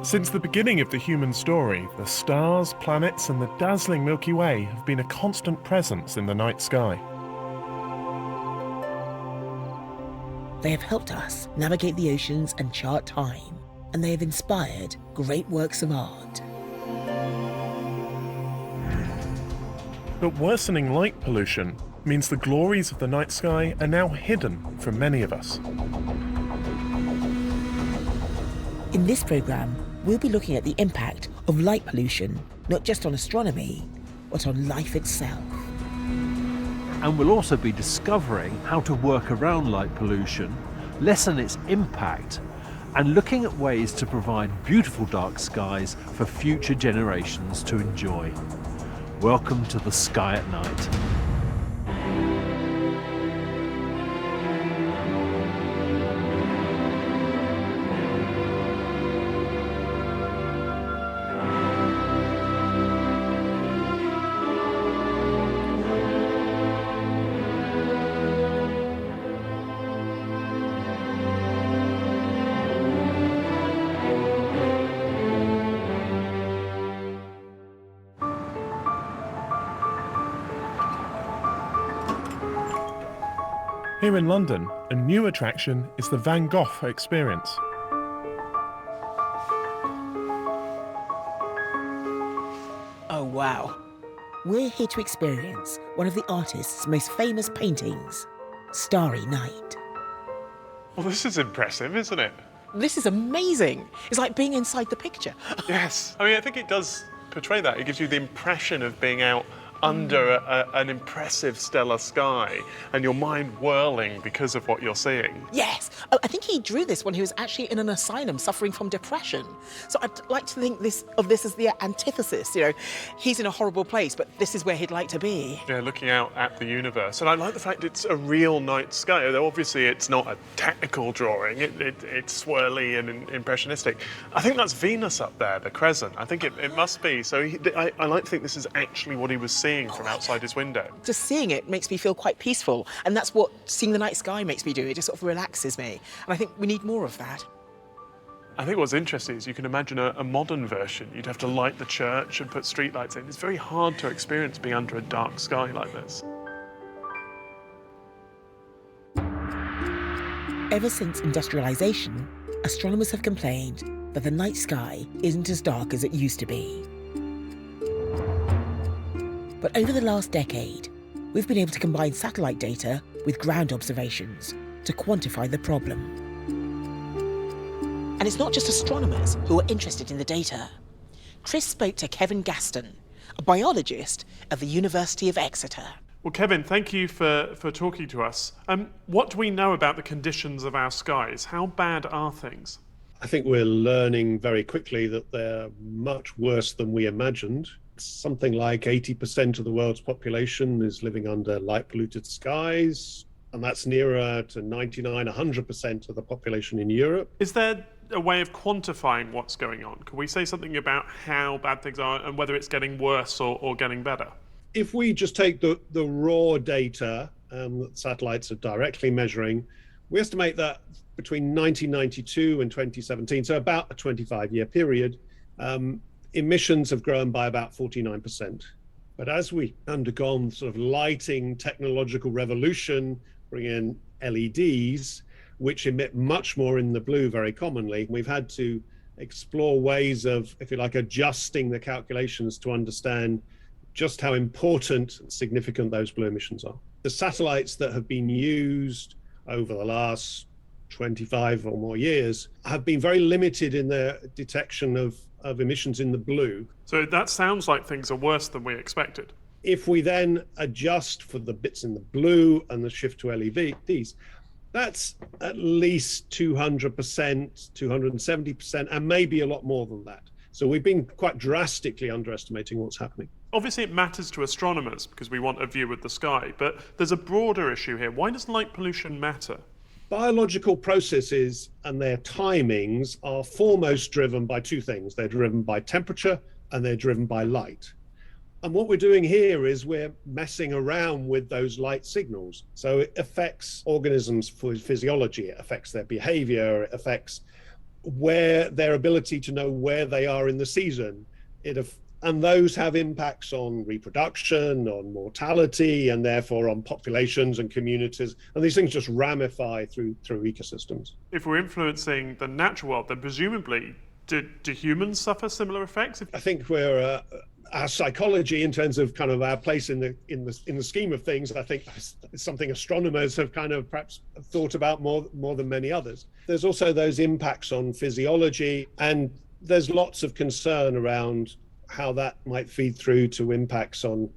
Since the beginning of the human story, the stars, planets, and the dazzling Milky Way have been a constant presence in the night sky. They have helped us navigate the oceans and chart time, and they have inspired great works of art. But worsening light pollution means the glories of the night sky are now hidden from many of us. In this programme, we'll be looking at the impact of light pollution, not just on astronomy, but on life itself. And we'll also be discovering how to work around light pollution, lessen its impact, and looking at ways to provide beautiful dark skies for future generations to enjoy. Welcome to the Sky at Night. Here in London, a new attraction is the Van Gogh experience. Oh wow. We're here to experience one of the artist's most famous paintings, Starry Night. Well, this is impressive, isn't it? This is amazing. It's like being inside the picture. Yes. I mean, I think it does portray that. It gives you the impression of being out under an impressive stellar sky and your mind whirling because of what you're seeing. Yes. I think he drew this when he was actually in an asylum suffering from depression. So I'd like to think of this as the antithesis. You know, he's in a horrible place, but this is where he'd like to be. Yeah, looking out at the universe. And I like the fact it's a real night sky, though obviously it's not a technical drawing. It's swirly and impressionistic. I think that's Venus up there, the crescent. I think it must be. So I like to think this is actually what he was seeing from outside his window. Just seeing it makes me feel quite peaceful, and that's what seeing the night sky makes me do. It just sort of relaxes me, and I think we need more of that. I think what's interesting is you can imagine a modern version. You'd have to light the church and put streetlights in. It's very hard to experience being under a dark sky like this. Ever since industrialisation, astronomers have complained that the night sky isn't as dark as it used to be. But over the last decade, we've been able to combine satellite data with ground observations to quantify the problem. And it's not just astronomers who are interested in the data. Chris spoke to Kevin Gaston, a biologist at the University of Exeter. Well, Kevin, thank you for talking to us. What do we know about the conditions of our skies? How bad are things? I think we're learning very quickly that they're much worse than we imagined. Something like 80% of the world's population is living under light polluted skies, and that's nearer to 99, 100% of the population in Europe. Is there a way of quantifying what's going on? Can we say something about how bad things are and whether it's getting worse or getting better? If we just take the raw data that satellites are directly measuring, we estimate that between 1992 and 2017, so about a 25-year period, emissions have grown by about 49%. But as we undergone sort of lighting technological revolution, bring in LEDs, which emit much more in the blue very commonly, we've had to explore ways of, if you like, adjusting the calculations to understand just how important and significant those blue emissions are. The satellites that have been used over the last 25 or more years have been very limited in their detection of emissions in the blue. So that sounds like things are worse than we expected. If we then adjust for the bits in the blue and the shift to LEDs, that's at least 200%, 270%, and maybe a lot more than that. So we've been quite drastically underestimating what's happening. Obviously it matters to astronomers because we want a view of the sky, but there's a broader issue here. Why does light pollution matter? Biological processes and their timings are foremost driven by two things. They're driven by temperature and they're driven by light. And what we're doing here is we're messing around with those light signals. So it affects organisms' physiology, it affects their behavior, it affects where their ability to know where they are in the season. And those have impacts on reproduction, on mortality, and therefore on populations and communities. And these things just ramify through ecosystems. If we're influencing the natural world, then presumably do humans suffer similar effects? I think our psychology, in terms of kind of our place in the scheme of things, I think it's something astronomers have kind of perhaps thought about more than many others. There's also those impacts on physiology, and there's lots of concern around how that might feed through to impacts on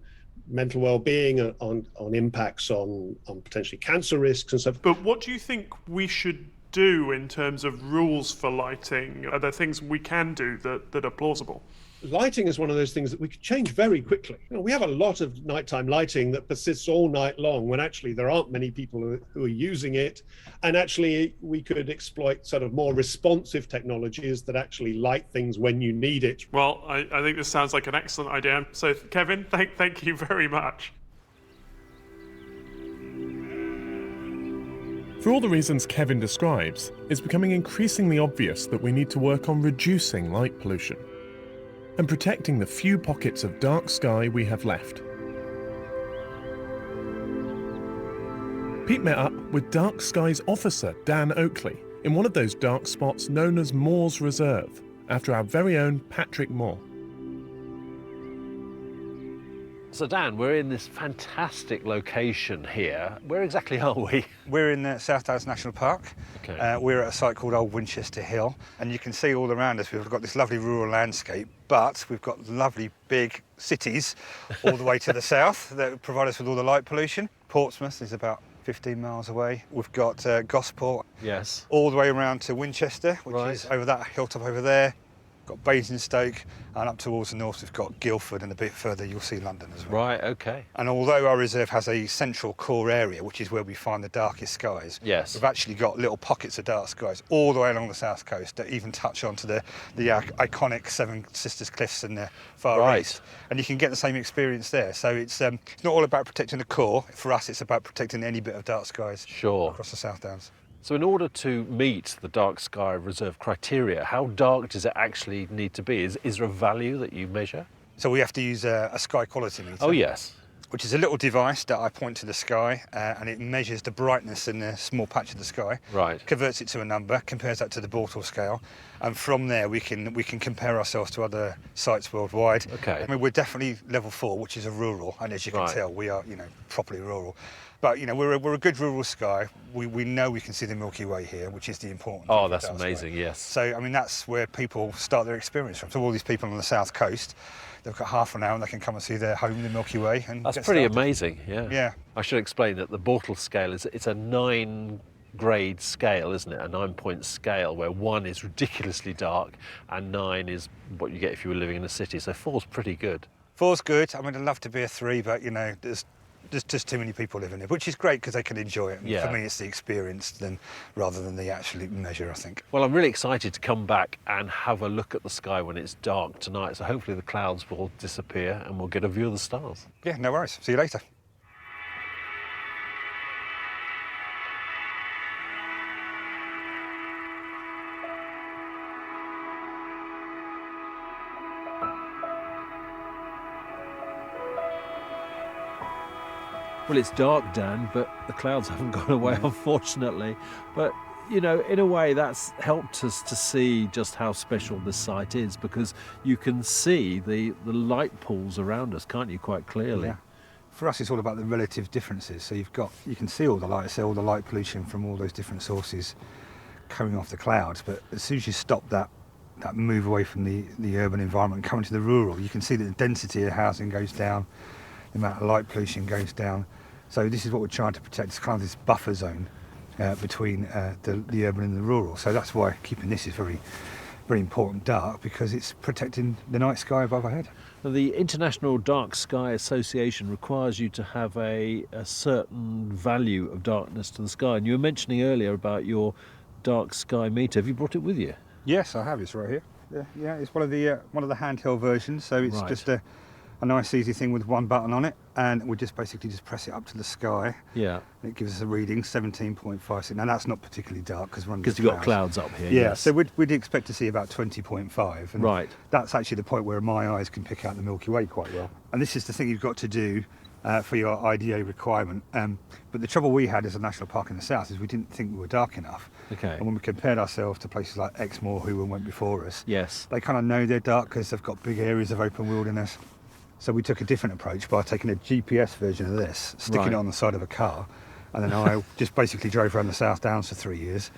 mental well-being, on impacts on potentially cancer risks and stuff. But what do you think we should do in terms of rules for lighting? Are there things we can do that are plausible? Lighting is one of those things that we could change very quickly. We have a lot of nighttime lighting that persists all night long, when actually there aren't many people who are using it. And actually we could exploit sort of more responsive technologies that actually light things when you need it. Well, I think this sounds like an excellent idea. So Kevin, thank you very much. For all the reasons Kevin describes, it's becoming increasingly obvious that we need to work on reducing light pollution and protecting the few pockets of dark sky we have left. Pete met up with Dark Skies officer Dan Oakley in one of those dark spots known as Moore's Reserve, after our very own Patrick Moore. So Dan, we're in this fantastic location here. Where exactly are we? We're in South Downs National Park. Okay. We're at a site called Old Winchester Hill, and you can see all around us we've got this lovely rural landscape, but we've got lovely big cities all the way to the south that provide us with all the light pollution. Portsmouth is about 15 miles away. We've got Gosport, Yes. all the way around to Winchester, which Right. is over that hilltop over there. Got Basingstoke, and up towards the north we've got Guildford, and a bit further you'll see London as well. Right, okay. And although our reserve has a central core area, which is where we find the darkest skies, Yes. we've actually got little pockets of dark skies all the way along the south coast that even touch onto the iconic Seven Sisters Cliffs in the far Right. east. And you can get the same experience there. So it's not all about protecting the core. For us, it's about protecting any bit of dark skies Sure. across the South Downs. So in order to meet the dark sky reserve criteria, how dark does it actually need to be? Is there a value that you measure? So we have to use a sky quality meter. Oh, yes. Which is a little device that I point to the sky, and it measures the brightness in a small patch of the sky. Right. Converts it to a number, compares that to the Bortle scale, and from there we can compare ourselves to other sites worldwide. Okay. I mean, we're definitely level 4, which is a rural, and as you can Right. tell, we are properly rural. But we're a good rural sky. We know we can see the Milky Way here, which is the important. Oh, thing for that's dark sky. amazing, yes. So I mean, that's where people start their experience from. So all these people on the south coast, they've got half an hour and they can come and see their home, the Milky Way, and That's get pretty started. amazing, yeah. Yeah. I should explain that the Bortle scale it's a 9-grade scale, isn't it? A 9-point scale where 1 is ridiculously dark and 9 is what you get if you were living in a city. So 4's pretty good. 4's good. I mean, I'd love to be a 3, but there's just too many people living here, which is great because they can enjoy it. And Yeah. For me, it's the experience rather than the absolute measure, I think. Well, I'm really excited to come back and have a look at the sky when it's dark tonight. So hopefully the clouds will disappear and we'll get a view of the stars. Yeah, no worries. See you later. Well, it's dark, Dan, but the clouds haven't gone away, unfortunately. But, in a way, that's helped us to see just how special this site is, because you can see the light pools around us, can't you, quite clearly? Yeah. For us, it's all about the relative differences. So you can see all the light pollution from all those different sources coming off the clouds. But as soon as you stop that move away from the urban environment, coming to the rural, you can see that the density of housing goes down, the amount of light pollution goes down. So this is what we're trying to protect. It's kind of this buffer zone between the urban and the rural. So that's why keeping this is very, very important dark, because it's protecting the night sky above our head. The International Dark Sky Association requires you to have a certain value of darkness to the sky. And you were mentioning earlier about your dark sky meter. Have you brought it with you? Yes, I have. It's right here. Yeah, it's one of the handheld versions. So it's Right. just a a nice easy thing with one button on it, and we just basically just press it up to the sky. Yeah. And it gives us a reading, 17.56. Now that's not particularly dark because Because you've got clouds up here. Yeah, Yes. so we'd expect to see about 20.5. And Right. that's actually the point where my eyes can pick out the Milky Way quite well. And this is the thing you've got to do for your IDA requirement. But the trouble we had as a national park in the south is we didn't think we were dark enough. Okay. And when we compared ourselves to places like Exmoor, who went before us, Yes. they kind of know they're dark because they've got big areas of open wilderness. So we took a different approach by taking a GPS version of this, sticking Right. it on the side of a car, and then I just basically drove around the South Downs for 3 years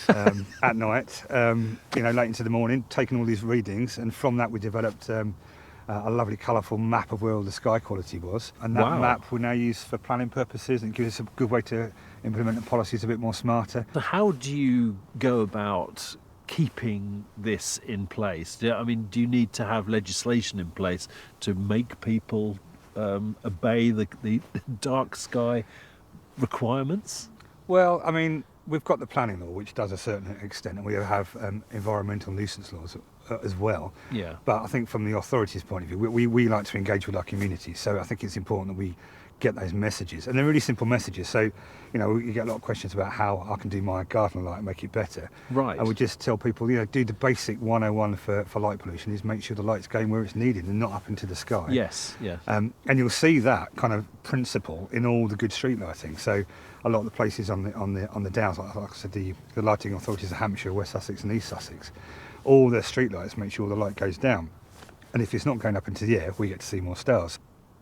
at night, late into the morning, taking all these readings, and from that we developed a lovely colourful map of where all the sky quality was, and that Wow. map we now use for planning purposes and gives us a good way to implement the policies a bit more smarter. So how do you go about keeping this in place? Do you need to have legislation in place to make people obey the dark sky requirements? Well, I mean, we've got the planning law, which does a certain extent, and we have environmental nuisance laws as well. Yeah. But I think from the authorities' point of view, we like to engage with our community, so I think it's important that we get those messages. And they're really simple messages, so, you get a lot of questions about how I can do my garden light and make it better. Right. And we just tell people, do the basic 101 for light pollution is make sure the light's going where it's needed and not up into the sky. Yes, yeah. And you'll see that kind of principle in all the good street lighting. So a lot of the places on the downs, like I said, the lighting authorities of Hampshire, West Sussex and East Sussex, all their street lights make sure the light goes down. And if it's not going up into the air, we get to see more stars.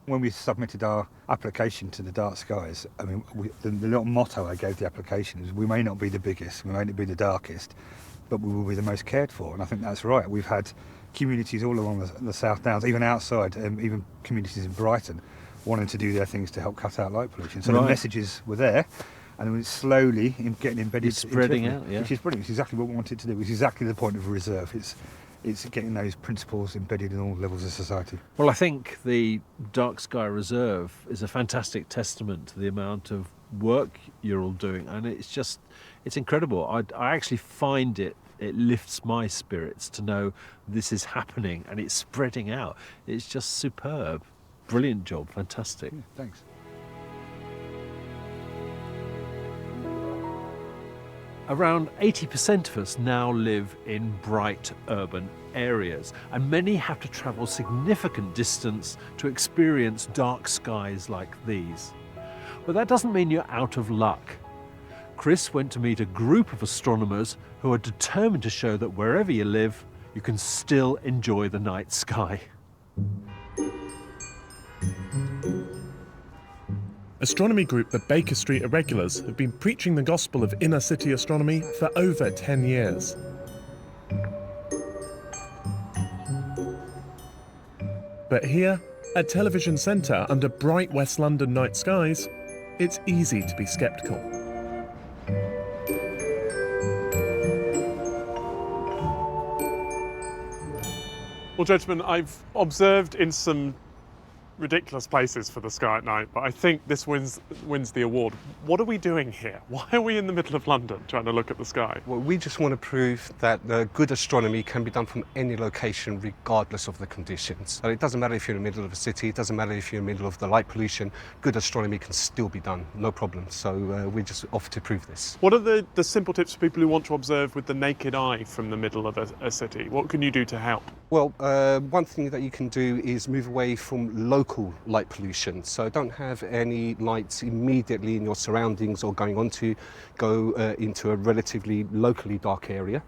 When we submitted our application to the dark skies, the little motto I gave the application is, we may not be the biggest, we may not be the darkest, but we will be the most cared for. And I think that's right. We've had communities all along the South Downs, even outside, even communities in Brighton, wanting to do their things to help cut out light pollution. So Right. the messages were there, and it was slowly getting embedded. It's spreading into out, everything, yeah. Which is brilliant. It's exactly what we wanted to do. It's exactly the point of a reserve. It's getting those principles embedded in all levels of society. Well, I think the Dark Sky Reserve is a fantastic testament to the amount of work you're all doing, and it's incredible. I actually find it lifts my spirits to know this is happening and it's spreading out. It's just superb. Brilliant job, fantastic. Yeah, thanks. Around 80% of us now live in bright urban areas, and many have to travel significant distance to experience dark skies like these. But that doesn't mean you're out of luck. Chris went to meet a group of astronomers who are determined to show that wherever you live, you can still enjoy the night sky. Astronomy group the Baker Street Irregulars have been preaching the gospel of inner city astronomy for over 10 years. But here, at Television Centre under bright West London night skies, it's easy to be sceptical. Well, gentlemen, I've observed in some ridiculous places for the sky at night, but I think this wins the award. What are we doing here? Why are we in the middle of London trying to look at the sky? Well, we just want to prove that good astronomy can be done from any location regardless of the conditions. So it doesn't matter if you're in the middle of a city, it doesn't matter if you're in the middle of the light pollution, good astronomy can still be done, no problem. So we just offer to prove this. What are the simple tips for people who want to observe with the naked eye from the middle of a city? What can you do to help? Well, one thing that you can do is move away from local light pollution. So don't have any lights immediately in your surroundings or go into a relatively locally dark area.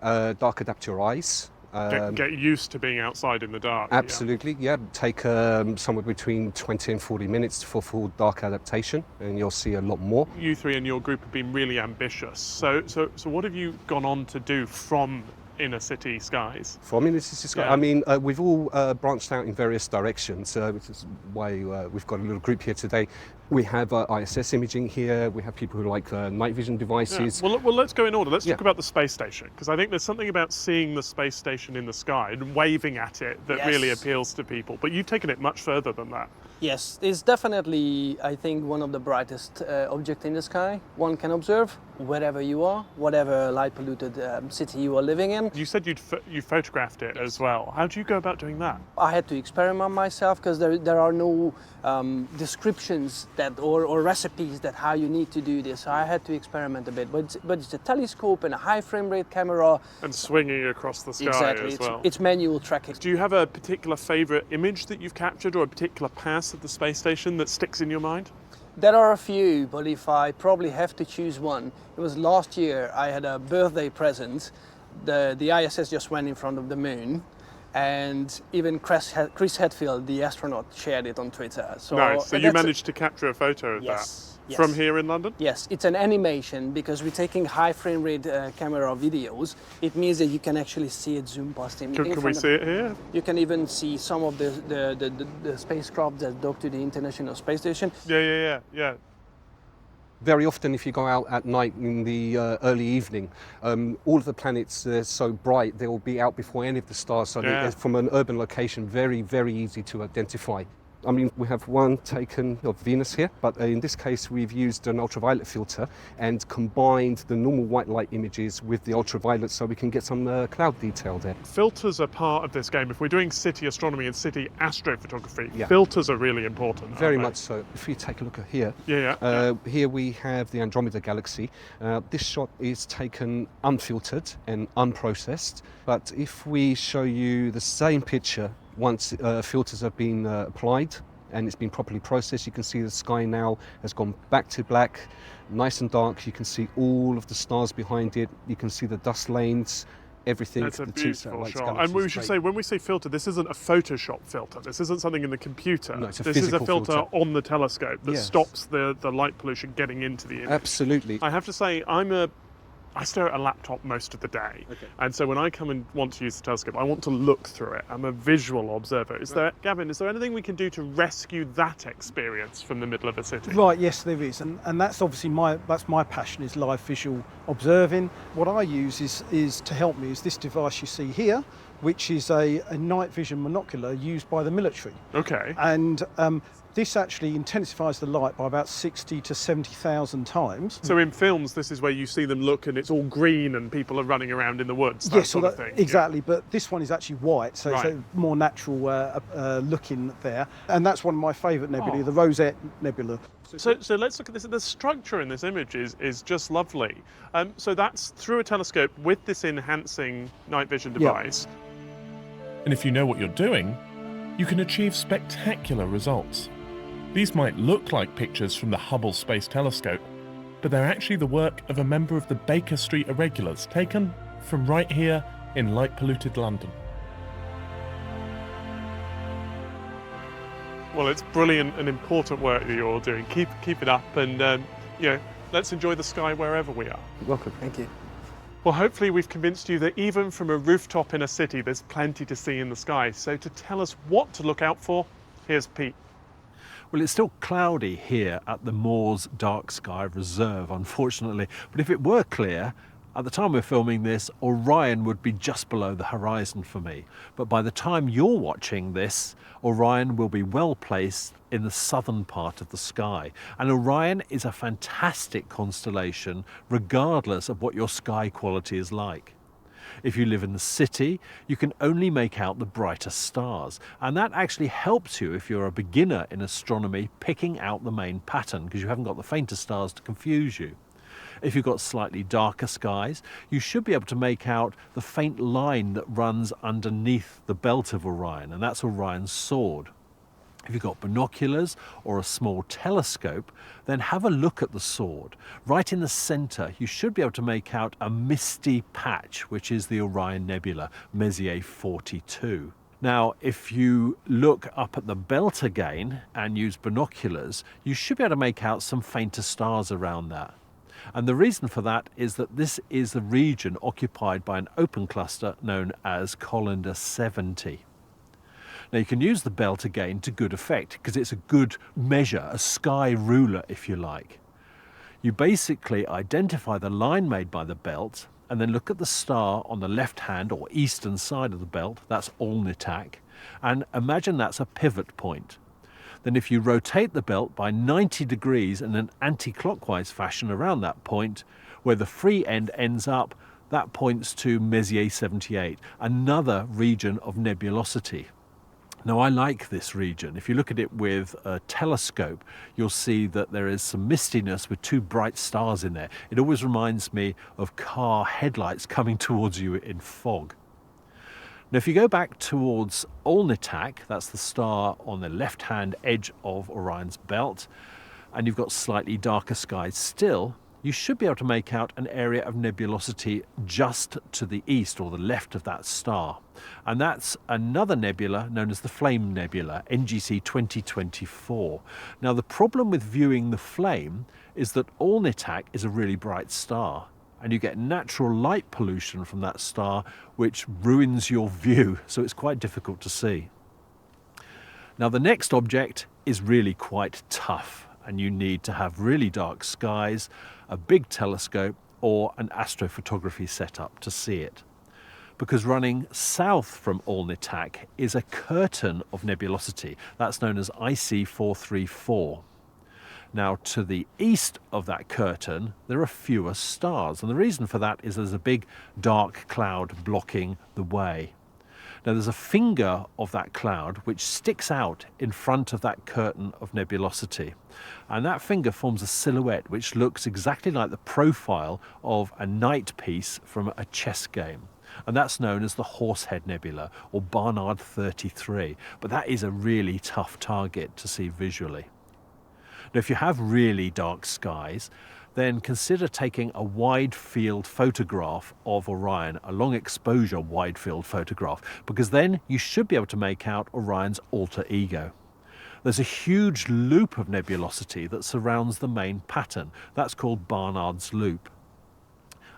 Dark adapt your eyes. Get used to being outside in the dark. Absolutely, yeah. Take somewhere between 20 and 40 minutes for full dark adaptation, and you'll see a lot more. You three and your group have been really ambitious. So what have you gone on to do from inner city skies? From inner city skies, Yeah. I mean, we've all branched out in various directions, which is why we've got a little group here today. We have ISS imaging here. We have people who like night vision devices. Yeah. Well, let's go in order. Let's Yeah. talk about the space station, because I think there's something about seeing the space station in the sky and waving at it that really Yes. appeals to people. But you've taken it much further than that. Yes, it's definitely, I think, one of the brightest objects in the sky one can observe. wherever you are, whatever light polluted city you are living in. You said you photographed it as well. How do you go about doing that? I had to experiment myself because there are no descriptions or recipes that how you need to do this. So I had to experiment a bit. But it's a telescope and a high frame rate camera. And swinging across the sky exactly. as well. It's manual tracking. Do you have a particular favourite image that you've captured or a particular pass of the space station that sticks in your mind? There are a few, but if I probably have to choose one, it was last year I had a birthday present. The ISS just went in front of the moon, and even Chris Hadfield, the astronaut, shared it on Twitter. So, nice. So you managed to capture a photo of that? Yes. From here in London? Yes, it's an animation because we're taking high frame rate camera videos. It means that you can actually see it zoom past him. Can we see it here? You can even see some of the spacecraft that dock to the International Space Station. Yeah. Very often, if you go out at night in the early evening, all of the planets are so bright, they will be out before any of the stars. So from an urban location, very, very easy to identify. I mean, we have one taken of Venus here, but in this case we've used an ultraviolet filter and combined the normal white light images with the ultraviolet so we can get some cloud detail there. Filters are part of this game. If we're doing city astronomy and city astrophotography, Yeah. filters are really important. Very much so. If you take a look at here, here we have the Andromeda Galaxy. This shot is taken unfiltered and unprocessed, but if we show you the same picture once filters have been applied and it's been properly processed, you can see the sky now has gone back to black, nice and dark. You can see all of the stars behind it. You can see the dust lanes, everything. That's a beautiful shot. And we should say, when we say filter, this isn't a Photoshop filter. This isn't something in the computer. No, it's a this is a physical filter on the telescope that Yes. stops the light pollution getting into the image. Absolutely. I have to say, I stare at a laptop most of the day, and so when I come and want to use the telescope, I want to look through it. I'm a visual observer. Gavin, is there anything we can do to rescue that experience from the middle of a city? Right, yes, there is, and that's obviously my passion is live visual observing. What I use is to help me is this device you see here, which is a night vision monocular used by the military. Okay. And this actually intensifies the light by about 60 to 70,000 times. So in films, this is where you see them look and it's all green and people are running around in the woods, Yes, sort of thing. exactly, but this one is actually white, so it's a more natural looking there. And that's one of my favourite nebulae, the Rosette Nebula. So let's look at this. The structure in this image is just lovely. So that's through a telescope with this enhancing night vision device. And if you know what you're doing, you can achieve spectacular results. These might look like pictures from the Hubble Space Telescope, but they're actually the work of a member of the Baker Street Irregulars, taken from right here in light-polluted London. Well, it's brilliant and important work that you're all doing. Keep it up, and let's enjoy the sky wherever we are. You're welcome. Thank you. Well, hopefully we've convinced you that even from a rooftop in a city, there's plenty to see in the sky. So to tell us what to look out for, here's Pete. Well, it's still cloudy here at the Moors Dark Sky Reserve, unfortunately. But if it were clear, at the time we're filming this, Orion would be just below the horizon for me. But by the time you're watching this, Orion will be well placed in the southern part of the sky. And Orion is a fantastic constellation, regardless of what your sky quality is like. If you live in the city, you can only make out the brighter stars. And that actually helps you if you're a beginner in astronomy picking out the main pattern, because you haven't got the fainter stars to confuse you. If you've got slightly darker skies, you should be able to make out the faint line that runs underneath the belt of Orion, and that's Orion's sword. If you've got binoculars or a small telescope, then have a look at the sword. Right in the centre, you should be able to make out a misty patch, which is the Orion Nebula, Messier 42. Now, if you look up at the belt again and use binoculars, you should be able to make out some fainter stars around that. And the reason for that is that this is the region occupied by an open cluster known as Colander 70. Now you can use the belt again to good effect because it's a good measure, a sky ruler if you like. You basically identify the line made by the belt and then look at the star on the left hand or eastern side of the belt, that's Alnitak, and imagine that's a pivot point. Then if you rotate the belt by 90 degrees in an anti-clockwise fashion around that point, Where the free end ends up, that points to Messier 78, another region of nebulosity. Now, I like this region. If you look at it with a telescope, you'll see that there is some mistiness with two bright stars in there. It always reminds me of car headlights coming towards you in fog. Now, if you go back towards Alnitak, that's the star on the left-hand edge of Orion's belt, and you've got slightly darker skies still, you should be able to make out an area of nebulosity just to the east or the left of that star. And that's another nebula known as the Flame Nebula, NGC 2024. Now, the problem with viewing the flame is that Alnitak is a really bright star, and you get natural light pollution from that star, which ruins your view, so it's quite difficult to see. Now, the next object is really quite tough, and you need to have really dark skies, a big telescope, or an astrophotography setup to see it. Because running south from Alnitak is a curtain of nebulosity. That's known as IC 434. Now, to the east of that curtain, there are fewer stars. And the reason for that is there's a big dark cloud blocking the way. Now, there's a finger of that cloud which sticks out in front of that curtain of nebulosity. And that finger forms a silhouette which looks exactly like the profile of a knight piece from a chess game. And that's known as the Horsehead Nebula, or Barnard 33. But that is a really tough target to see visually. Now, if you have really dark skies, then consider taking a wide field photograph of Orion, a long exposure wide field photograph, because then you should be able to make out Orion's alter ego. There's a huge loop of nebulosity that surrounds the main pattern. That's called Barnard's Loop.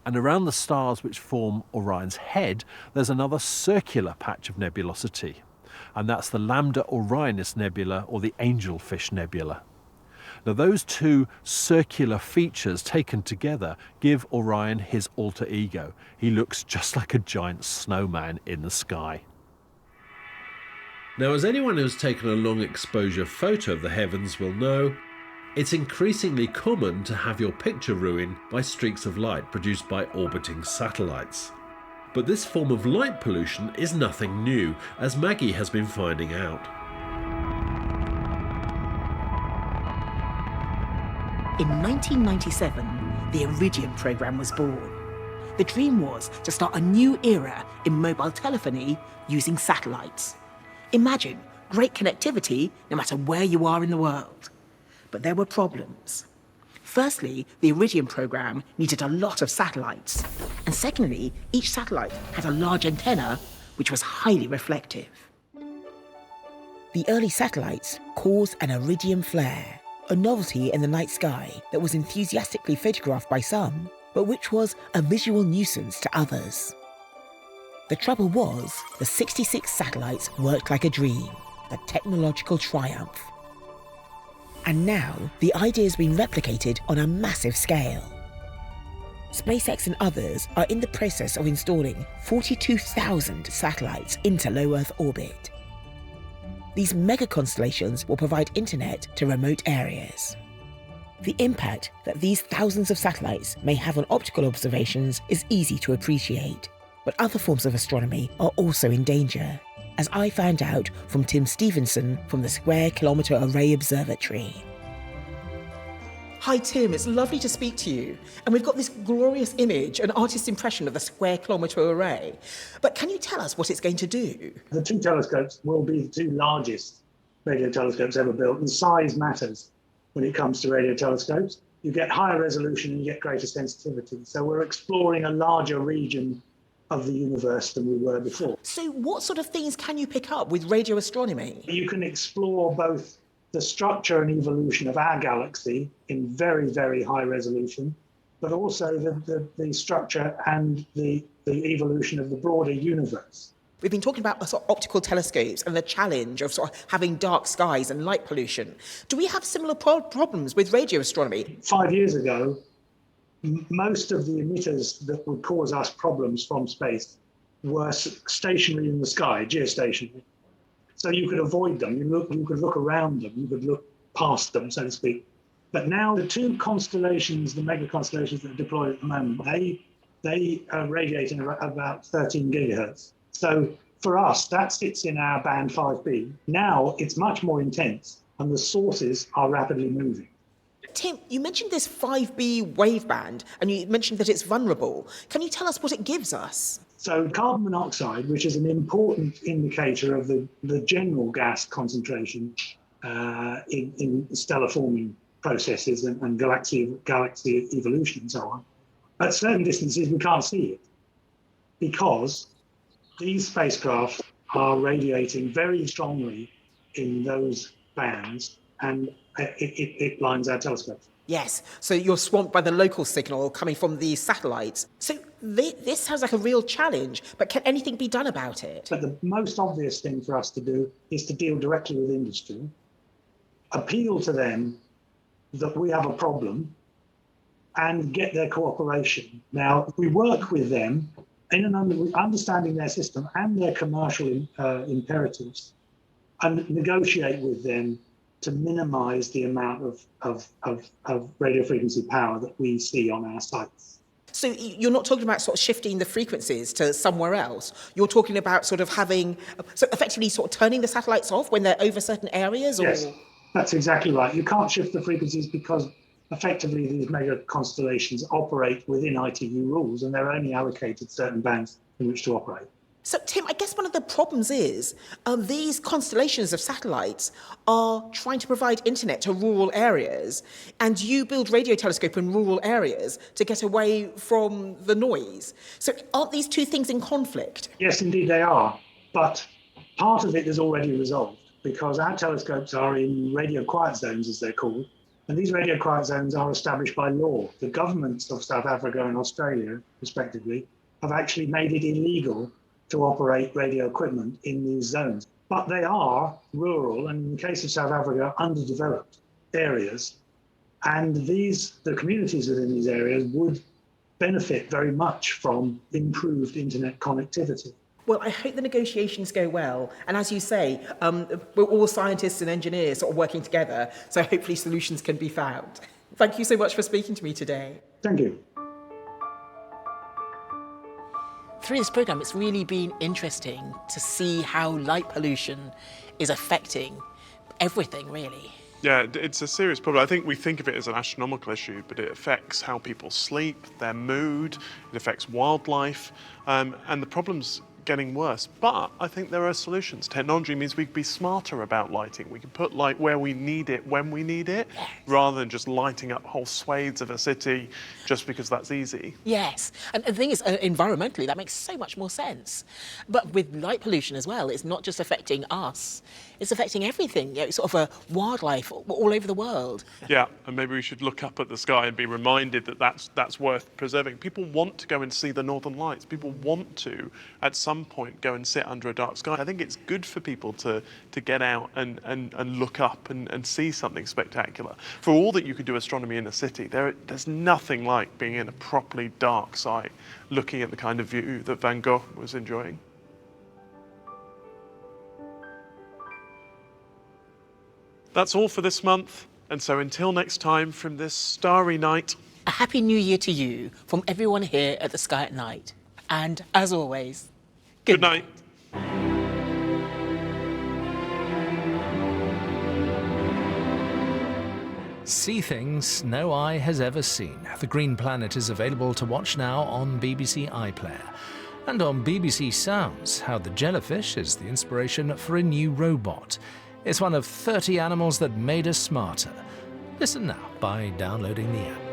And around the stars which form Orion's head, there's another circular patch of nebulosity. And that's the Lambda Orionis Nebula, or the Angelfish Nebula. Now, those two circular features taken together give Orion his alter ego. He looks just like a giant snowman in the sky. Now, as anyone who's taken a long exposure photo of the heavens will know, it's increasingly common to have your picture ruined by streaks of light produced by orbiting satellites. But this form of light pollution is nothing new, as Maggie has been finding out. In 1997, the Iridium program was born. The dream was to start a new era in mobile telephony using satellites. Imagine great connectivity no matter where you are in the world. But there were problems. Firstly, the Iridium program needed a lot of satellites. And secondly, each satellite had a large antenna, which was highly reflective. The early satellites caused an Iridium flare, a novelty in the night sky that was enthusiastically photographed by some, but which was a visual nuisance to others. The trouble was, the 66 satellites worked like a dream, a technological triumph. And now, the idea has been replicated on a massive scale. SpaceX and others are in the process of installing 42,000 satellites into low Earth orbit. These mega constellations will provide internet to remote areas. The impact that these thousands of satellites may have on optical observations is easy to appreciate, but other forms of astronomy are also in danger, as I found out from Tim Stevenson from the Square Kilometre Array Observatory. Hi Tim, it's lovely to speak to you. And we've got this glorious image, an artist's impression of the Square Kilometre Array. But can you tell us what it's going to do? The two telescopes will be the two largest radio telescopes ever built, and size matters when it comes to radio telescopes. You get higher resolution and you get greater sensitivity. So we're exploring a larger region of the universe than we were before. So what sort of things can you pick up with radio astronomy? You can explore both the structure and evolution of our galaxy in very, very high resolution, but also the structure and the evolution of the broader universe. We've been talking about sort of optical telescopes and the challenge of sort of having dark skies and light pollution. Do we have similar problems with radio astronomy? 5 years ago, most of the emitters that would cause us problems from space were stationary in the sky, geostationary. So you could avoid them, you could look around them, you could look past them, so to speak. But now the two constellations, the mega constellations that are deployed at the moment, they are radiating about 13 gigahertz. So for us, that sits in our band 5B. Now it's much more intense, and the sources are rapidly moving. Tim, you mentioned this 5B waveband, and you mentioned that it's vulnerable. Can you tell us what it gives us? So carbon monoxide, which is an important indicator of the general gas concentration in stellar forming processes and galaxy evolution and so on, at certain distances we can't see it because these spacecraft are radiating very strongly in those bands, and it blinds our telescopes. Yes, so you're swamped by the local signal coming from these satellites. So this sounds like a real challenge, but can anything be done about it? But the most obvious thing for us to do is to deal directly with industry, appeal to them that we have a problem, and get their cooperation. Now, we work with them in understanding their system and their commercial imperatives, and negotiate with them to minimize the amount of radio frequency power that we see on our sites. So you're not talking about sort of shifting the frequencies to somewhere else. You're talking about sort of so effectively sort of turning the satellites off when they're over certain areas? Or? Yes, that's exactly right. You can't shift the frequencies because effectively these mega constellations operate within ITU rules, and they're only allocated certain bands in which to operate. So, Tim, I guess one of the problems is these constellations of satellites are trying to provide internet to rural areas, and you build radio telescope in rural areas to get away from the noise. So aren't these two things in conflict? Yes, indeed they are. But part of it is already resolved because our telescopes are in radio quiet zones, as they're called, and these radio quiet zones are established by law. The governments of South Africa and Australia, respectively, have actually made it illegal to operate radio equipment in these zones. But they are rural, and in the case of South Africa, underdeveloped areas. And the communities within these areas would benefit very much from improved internet connectivity. Well, I hope the negotiations go well. And as you say, we're all scientists and engineers sort of working together, so hopefully solutions can be found. Thank you so much for speaking to me today. Thank you. Through this programme, it's really been interesting to see how light pollution is affecting everything, really. Yeah, it's a serious problem. I think we think of it as an astronomical issue, but it affects how people sleep, their mood, it affects wildlife, and the problem's getting worse. But I think there are solutions. Technology means we can be smarter about lighting. We can put light where we need it, when we need it, rather than just lighting up whole swathes of a city just because that's easy. Yes, and the thing is, environmentally, that makes so much more sense. But with light pollution as well, it's not just affecting us, it's affecting everything, you know, sort of a wildlife all over the world. Yeah, and maybe we should look up at the sky and be reminded that that's worth preserving. People want to go and see the northern lights. People want to, at some point, go and sit under a dark sky. I think it's good for people to get out and look up and see something spectacular. For all that you could do astronomy in a city, there's nothing like being in a properly dark site, looking at the kind of view that Van Gogh was enjoying. That's all for this month, and so until next time from this starry night, A happy new year to you from everyone here at the Sky at Night. And as always, good night. See things no eye has ever seen. The Green Planet is available to watch now on BBC iPlayer. And on BBC Sounds, how the jellyfish is the inspiration for a new robot. It's one of 30 animals that made us smarter. Listen now by downloading the app.